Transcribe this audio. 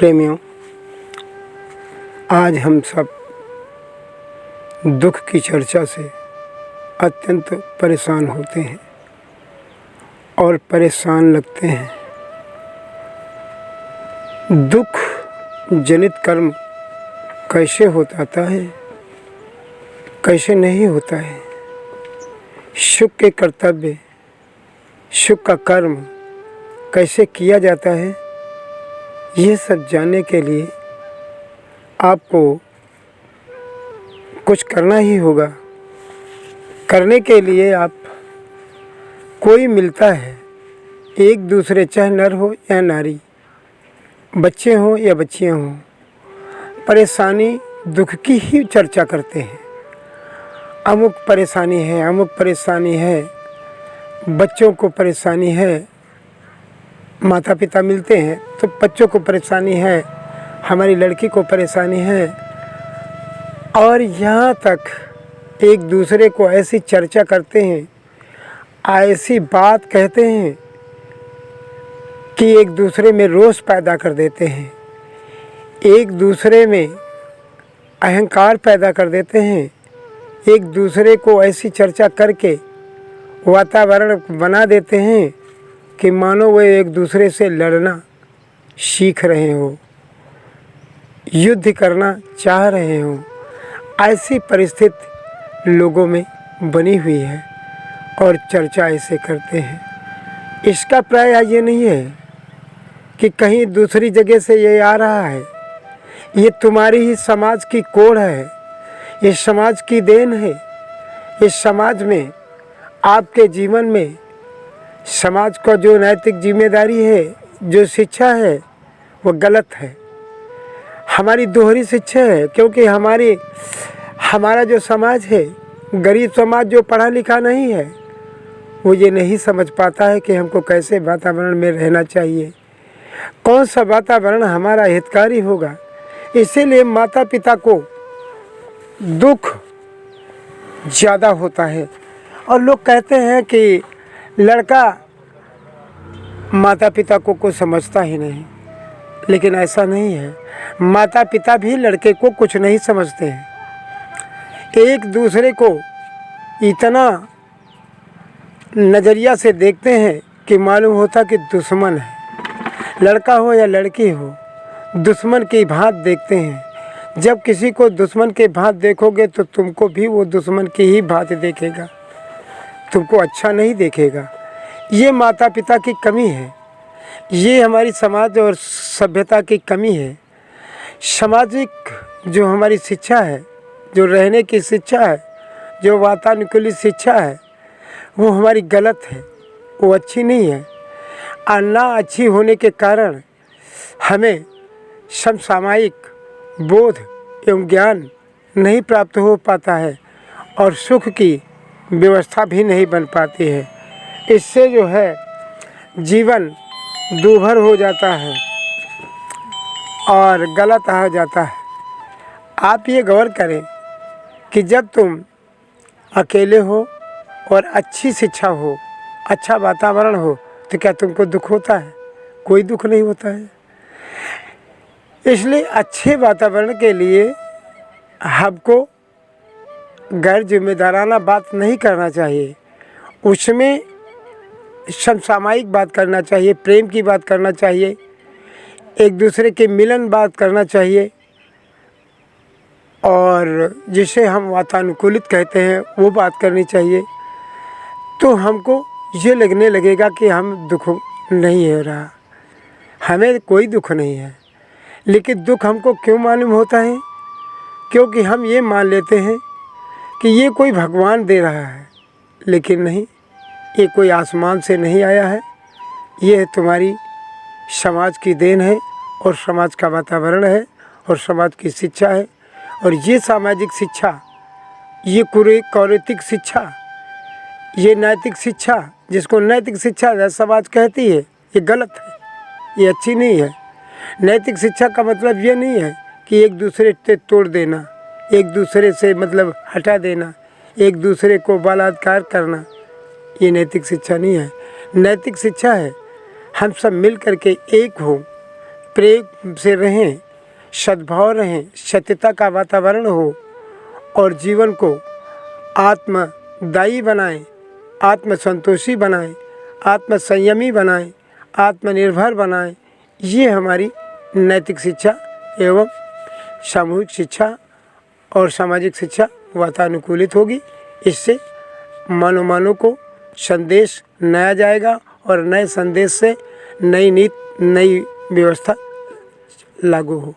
प्रेमियों, आज हम सब दुख की चर्चा से अत्यंत परेशान होते हैं और परेशान लगते हैं। दुख जनित कर्म कैसे होता है, कैसे नहीं होता है, सुख के कर्तव्य, सुख का कर्म कैसे किया जाता है, ये सब जानने के लिए आपको कुछ करना ही होगा। करने के लिए आप कोई मिलता है, एक दूसरे चाहे नर हो या नारी, बच्चे हों या बच्चियां हों, परेशानी दुख की ही चर्चा करते हैं। अमुक परेशानी है, अमुक परेशानी है, बच्चों को परेशानी है, माता पिता मिलते हैं तो बच्चों को परेशानी है, हमारी लड़की को परेशानी है, और यहाँ तक एक दूसरे को ऐसी चर्चा करते हैं, ऐसी बात कहते हैं कि एक दूसरे में रोष पैदा कर देते हैं, एक दूसरे में अहंकार पैदा कर देते हैं, एक दूसरे को ऐसी चर्चा करके वातावरण बना देते हैं कि मानो वे एक दूसरे से लड़ना सीख रहे हो, युद्ध करना चाह रहे हो। ऐसी परिस्थिति लोगों में बनी हुई है और चर्चा ऐसे करते हैं। इसका प्राय ये नहीं है कि कहीं दूसरी जगह से ये आ रहा है, ये तुम्हारी ही समाज की कोड़ है, ये समाज की देन है। इस समाज में, आपके जीवन में समाज का जो नैतिक जिम्मेदारी है, जो शिक्षा है, वो गलत है। हमारी दोहरी शिक्षा है, क्योंकि हमारा जो समाज है, गरीब समाज जो पढ़ा लिखा नहीं है, वो ये नहीं समझ पाता है कि हमको कैसे वातावरण में रहना चाहिए, कौन सा वातावरण हमारा हितकारी होगा। इसीलिए माता पिता को दुख ज़्यादा होता है। और लोग कहते हैं कि लड़का माता पिता को कुछ समझता ही नहीं, लेकिन ऐसा नहीं है। माता पिता भी लड़के को कुछ नहीं समझते हैं, एक दूसरे को इतना नज़रिया से देखते हैं कि मालूम होता कि दुश्मन है। लड़का हो या लड़की हो, दुश्मन की भांत देखते हैं। जब किसी को दुश्मन के भांत देखोगे तो तुमको भी वो दुश्मन की ही भांत देखेगा, तुमको अच्छा नहीं देखेगा। ये माता पिता की कमी है, ये हमारी समाज और सभ्यता की कमी है। सामाजिक जो हमारी शिक्षा है, जो रहने की शिक्षा है, जो वातानुकूलित शिक्षा है, वो हमारी गलत है, वो अच्छी नहीं है। और ना अच्छी होने के कारण हमें समसामयिक बोध एवं ज्ञान नहीं प्राप्त हो पाता है और सुख की व्यवस्था भी नहीं बन पाती है। इससे जो है जीवन दूभर हो जाता है और गलत आ जाता है। आप ये गौर करें कि जब तुम अकेले हो और अच्छी शिक्षा हो, अच्छा वातावरण हो, तो क्या तुमको दुख होता है? कोई दुख नहीं होता है। इसलिए अच्छे वातावरण के लिए हमको गैर जिम्मेदाराना बात नहीं करना चाहिए, उसमें समसामयिक बात करना चाहिए, प्रेम की बात करना चाहिए, एक दूसरे के मिलन बात करना चाहिए, और जिसे हम वातानुकूलित कहते हैं वो बात करनी चाहिए। तो हमको ये लगने लगेगा कि हम दुख नहीं हो रहा, हमें कोई दुख नहीं है। लेकिन दुख हमको क्यों मालूम होता है? क्योंकि हम ये मान लेते हैं कि ये कोई भगवान दे रहा है, लेकिन नहीं, ये कोई आसमान से नहीं आया है, ये तुम्हारी समाज की देन है और समाज का वातावरण है और समाज की शिक्षा है। और ये सामाजिक शिक्षा, ये कौरितिक शिक्षा, ये नैतिक शिक्षा, जिसको नैतिक शिक्षा समाज कहती है, ये गलत है, ये अच्छी नहीं है। नैतिक शिक्षा का मतलब ये नहीं है कि एक दूसरे से तोड़ देना, एक दूसरे से मतलब हटा देना, एक दूसरे को बलात्कार करना, ये नैतिक शिक्षा नहीं है। नैतिक शिक्षा है हम सब मिल करके एक हो, प्रेम से रहें, सद्भाव रहें, सत्यता का वातावरण हो और जीवन को आत्मदायी बनाएं, आत्मसंतोषी बनाएं, आत्मसंयमी बनाएं, आत्मनिर्भर बनाएं। ये हमारी नैतिक शिक्षा एवं सामूहिक शिक्षा और सामाजिक शिक्षा वातानुकूलित होगी। इससे मानव को संदेश नया जाएगा और नए संदेश से नई नीति, नई व्यवस्था लागू हो।